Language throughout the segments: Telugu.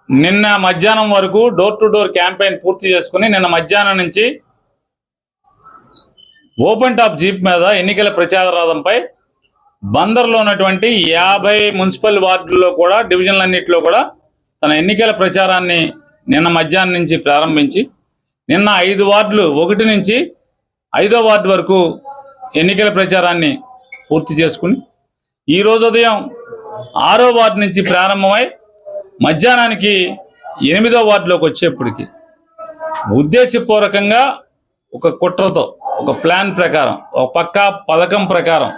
నిన్న మధ్యాహ్నం వరకు డోర్ టు డోర్ క్యాంపెయిన్ పూర్తి చేసుకుని నిన్న మధ్యాహ్నం నుంచి ఓపెన్ టాప్ జీప్ మీద ఎన్నికల ప్రచార రథంపై బందర్లో ఉన్నటువంటి 50 మున్సిపల్ వార్డుల్లో కూడా డివిజన్లన్నింటిలో కూడా తన ఎన్నికల ప్రచారాన్ని నిన్న మధ్యాహ్నం నుంచి ప్రారంభించి నిన్న 5 వార్డులు 1 నుంచి 5వ వార్డు వరకు ఎన్నికల ప్రచారాన్ని పూర్తి చేసుకుని ఈరోజు ఉదయం 6వ వార్డు నుంచి ప్రారంభమై మధ్యాహ్నానికి 8వ వార్డులోకి వచ్చేప్పటికి ఉద్దేశపూర్వకంగా ఒక కుట్రతో ఒక ప్లాన్ ప్రకారం ఒక పక్కా పథకం ప్రకారం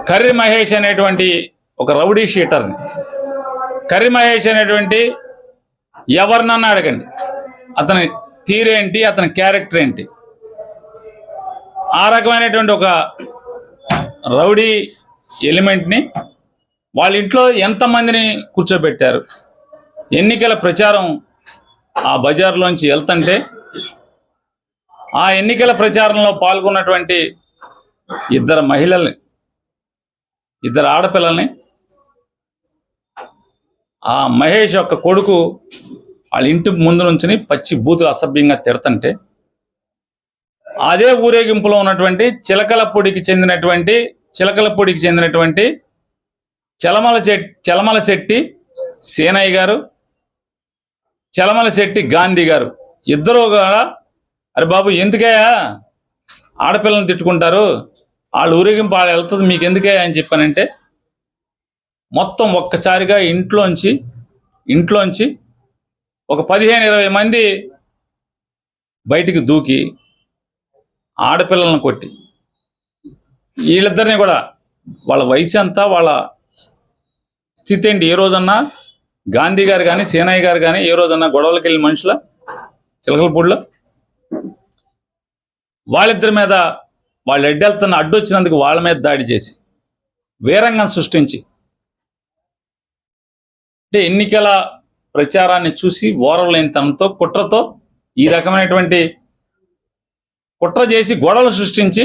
కర్రి మహేష్ అనేటువంటి ఒక రౌడీ షీటర్ని కర్రి మహేష్ అనేటువంటి ఎవరినన్నా అడగండి అతని తీరేంటి అతని క్యారెక్టర్ ఏంటి ఆ రకమైనటువంటి ఒక రౌడీ ఎలిమెంట్ని వాళ్ళ ఇంట్లో ఎంతమందిని కూర్చోబెట్టారు ఎన్నికల ప్రచారం ఆ బజార్లోంచి వెళ్తుంటే ఆ ఎన్నికల ప్రచారంలో పాల్గొన్నటువంటి 2 మహిళల్ని 2 ఆడపిల్లల్ని ఆ మహేష్ యొక్క కొడుకు వాళ్ళ ఇంటి ముందు నుంచి పచ్చి బూతులు అసభ్యంగా తిడతంటే అదే ఊరేగింపులో ఉన్నటువంటి చిలకలపూడికి చెందినటువంటి చలమల శెట్టి సేనయ్య గారు చలమల శెట్టి గాంధీ గారు ఇద్దరు కూడా అరే బాబు ఎందుకయ్యా ఆడపిల్లని తిట్టుకుంటారు వాళ్ళు ఊరేగింపు వాళ్ళు వెళ్తుంది మీకు ఎందుకయ్యా అని చెప్పానంటే మొత్తం ఒక్కసారిగా ఇంట్లోంచి ఒక 15-20 మంది బయటికి దూకి ఆడపిల్లలను కొట్టి వీళ్ళిద్దరిని కూడా వాళ్ళ వయసు అంతా వాళ్ళ స్థితి ఏంటి ఏ రోజన్నా గాంధీ గారు కానీ సేనయ్య గారు కానీ ఏ రోజన్నా గొడవలకి వెళ్ళిన మనుషుల చిలకలపూడిలో వాళ్ళిద్దరి మీద వాళ్ళు అడ్డెళ్తున్న అడ్డొచ్చినందుకు వాళ్ళ మీద దాడి చేసి వీరంగం సృష్టించి అంటే ఎన్నికల ప్రచారాన్ని చూసి ఓరవలేనితనంతో కుట్రతో ఈ రకమైనటువంటి కుట్ర చేసి గొడవలు సృష్టించి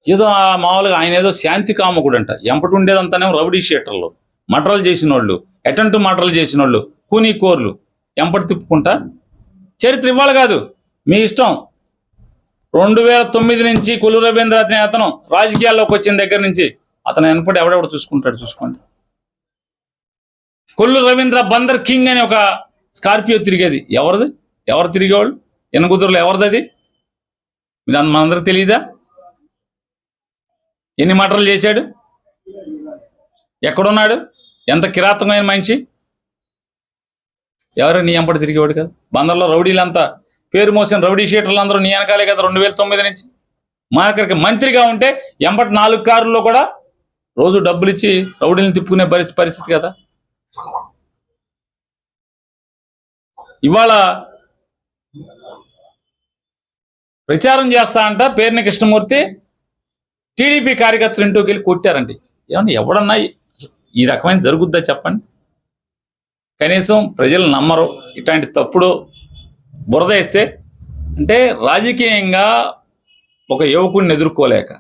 ఏదో మామూలుగా ఆయన ఏదో శాంతి కాముకుడు అంట ఎంపటి ఉండేదంతానేమో రౌడీ షీటర్లు మర్డర్లు చేసిన వాళ్ళు అటెంప్ట్ మర్డర్లు చేసిన వాళ్ళు కూనీ కోర్లు ఎంపటి తిప్పుకుంటా చరిత్ర ఇవ్వాలి కాదు మీ ఇష్టం 2009 నుంచి కొల్లు రవీంద్ర అనే అతను రాజకీయాల్లోకి వచ్చిన దగ్గర నుంచి అతను వెనపడి ఎవడెవడు చూసుకోండి కొల్లు రవీంద్ర బందర్ కింగ్ అని ఒక స్కార్పియో తిరిగేది ఎవరు తిరిగేవాళ్ళు ఎనగుదురులో ఎవరిది అది మీరు మనందరికి తెలియదా ఎన్ని మటర్లు చేశాడు ఎక్కడున్నాడు ఎంత కిరాతకమైన మనిషి ఎవరు నీ ఎంపటి తిరిగేవాడు కదా బందర్లో రౌడీలంతా పేరు మోసిన రౌడీ షీటర్లు అందరూ నీ వెనకాలే కదా 2009 నుంచి మా అక్కడికి మంత్రిగా ఉంటే ఎంపటి 4 కారుల్లో కూడా రోజు డబ్బులు ఇచ్చి రౌడీని తిప్పుకునే పరిస్థితి కదా ఇవాళ ప్రచారం చేస్తా అంట పేర్ని కృష్ణమూర్తి టీడీపీ కార్యకర్తలు ఇంట్లోకి వెళ్ళి కొట్టారండి ఏమన్నా ఎవడన్నా ఈ రకమైన జరుగుద్దా చెప్పండి కనీసం ప్రజలు నమ్మరు ఇట్లాంటి తప్పుడు బురద వేస్తే అంటే రాజకీయంగా ఒక యువకుడిని ఎదుర్కోలేక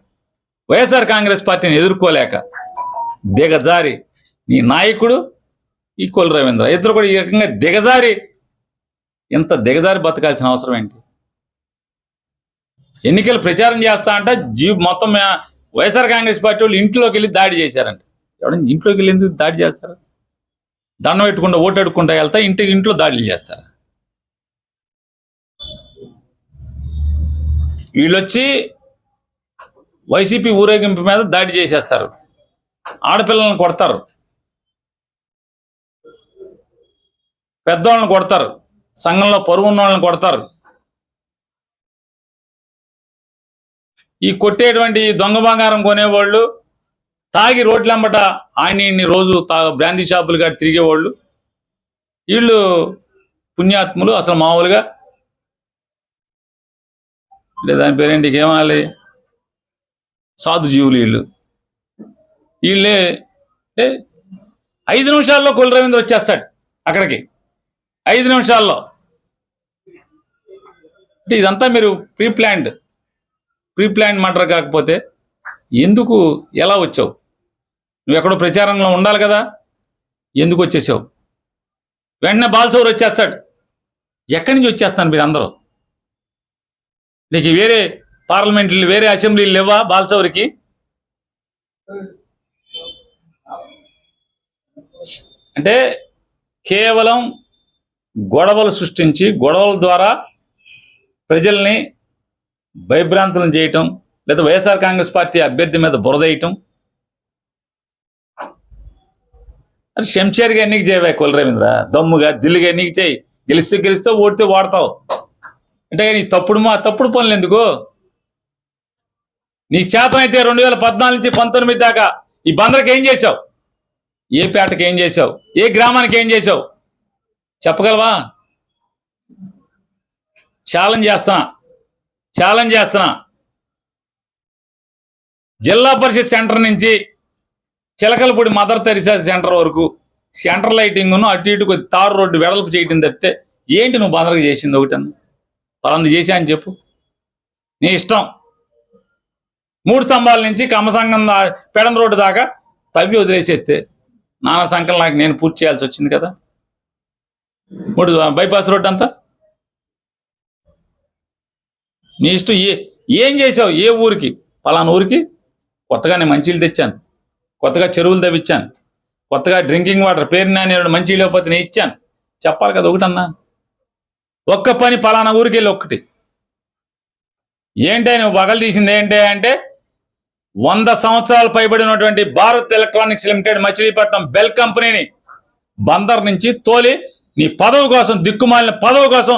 వైఎస్ఆర్ కాంగ్రెస్ పార్టీని ఎదుర్కోలేక దిగజారి నీ నాయకుడు ఈ కొల్లు రవీంద్ర ఇద్దరు కూడా ఈ రకంగా ఇంత దిగజారి బతకాల్సిన అవసరం ఏంటి ఎన్నికలు ప్రచారం చేస్తా అంట మొత్తం వైఎస్ఆర్ కాంగ్రెస్ పార్టీ వాళ్ళు ఇంట్లోకి వెళ్ళి దాడి చేశారంట ఎవడన్నా ఇంట్లోకి వెళ్ళి ఎందుకు దాడి చేస్తారు దండం పెట్టుకుంటా ఓటు అడుక్కుంటా వెళ్తా ఇంట్లో దాడులు చేస్తారు వీళ్ళొచ్చి వైసీపీ ఊరేగింపు మీద దాడి చేసేస్తారు ఆడపిల్లలను కొడతారు పెద్దవాళ్ళని కొడతారు సంఘంలో పరువు ఉన్న వాళ్ళని కొడతారు ఈ కొట్టేటువంటి దొంగ బంగారం కొనేవాళ్ళు తాగి రోడ్లెంబట ఆయన్ని రోజు బ్రాందీ షాపులు కాడి తిరిగేవాళ్ళు వీళ్ళు పుణ్యాత్ములు అసలు మామూలుగా దాని పేరేంటి ఏమనాలి సాధు జీవులు వీళ్ళే 5 నిమిషాల్లో కొల్లు రవీంద్ర వచ్చేస్తాడు అక్కడికి 5 నిమిషాల్లో అంటే ఇదంతా మీరు ప్రీ ప్లాన్డ్ మర్డర్ కాకపోతే ఎందుకు ఎలా వచ్చావు నువ్వు ఎక్కడో ప్రచారంలో ఉండాలి కదా, ఎందుకు వచ్చేసావు? వెంటనే బాలసౌర్ వచ్చేస్తాడు. ఎక్కడి నుంచి వచ్చేస్తాను మీరు అందరూ? నీకు వేరే పార్లమెంట్లు వేరే అసెంబ్లీలు లేవా బాలసౌరికి? అంటే కేవలం గొడవలు సృష్టించి గొడవల ద్వారా ప్రజల్ని భయభ్రాంతులను చేయటం, లేదా వైఎస్ఆర్ కాంగ్రెస్ పార్టీ అభ్యర్థి మీద బురదేయటం. అది శంషేర్గా ఎన్నిక చేయవా కులరవీంద్ర? దమ్ముగా దిల్లుగా ఎన్నిక చేయి. గెలిస్తే ఓడితే ఓడతావు. అంటే నీ తప్పుడు పనులు ఎందుకు? నీ చేతనైతే 2014 నుంచి 19 దాకా ఈ బందర్కి ఏం చేసావు? ఏ పేటకి ఏం చేసావు? ఏ గ్రామానికి ఏం చేసావు? చెప్పగలవా? ఛాలెంజ్ చేస్తున్నా. జిల్లా పరిషత్ సెంటర్ నుంచి చిలకలపూడి మదర్ తెరిసా సెంటర్ వరకు సెంటర్ లైటింగ్ను అటు ఇటు కొద్ది తారు రోడ్డు వెడల్పు చేయటం తప్పితే ఏంటి నువ్వు బందరకు చేసింది? ఒకటన్నా పలాంది చేశా అని చెప్పు. నీ ఇష్టం. 3 స్తంభాల నుంచి కమ్మసంగం పెడన రోడ్డు దాకా తవ్వి వదిలేసేస్తే నానా సంఖ్యలు నాకు నేను పూర్తి చేయాల్సి వచ్చింది కదా. 3 బైపాస్ రోడ్డు అంతా నీ ఇష్టం. ఏం చేసావు? ఏ ఊరికి? పలానా ఊరికి కొత్తగా నేను మంచినీళ్ళు తెచ్చాను, కొత్తగా చెరువులు తవ్వించాను, కొత్తగా డ్రింకింగ్ వాటర్ పేరున నేను మంచి లేకపోతే నేను ఇచ్చాను చెప్పాలి కదా. ఒకటన్నా ఒక్క పని పలానా ఊరికి వెళ్ళి ఒక్కటి ఏంటే నువ్వు పగలు తీసింది ఏంటి అంటే 100 సంవత్సరాలు పైబడినటువంటి Bharat electronics limited Machilipatnam BEL కంపెనీని బందర్ నుంచి తోలి నీ పదవి కోసం, దిక్కుమాలిన పదవి కోసం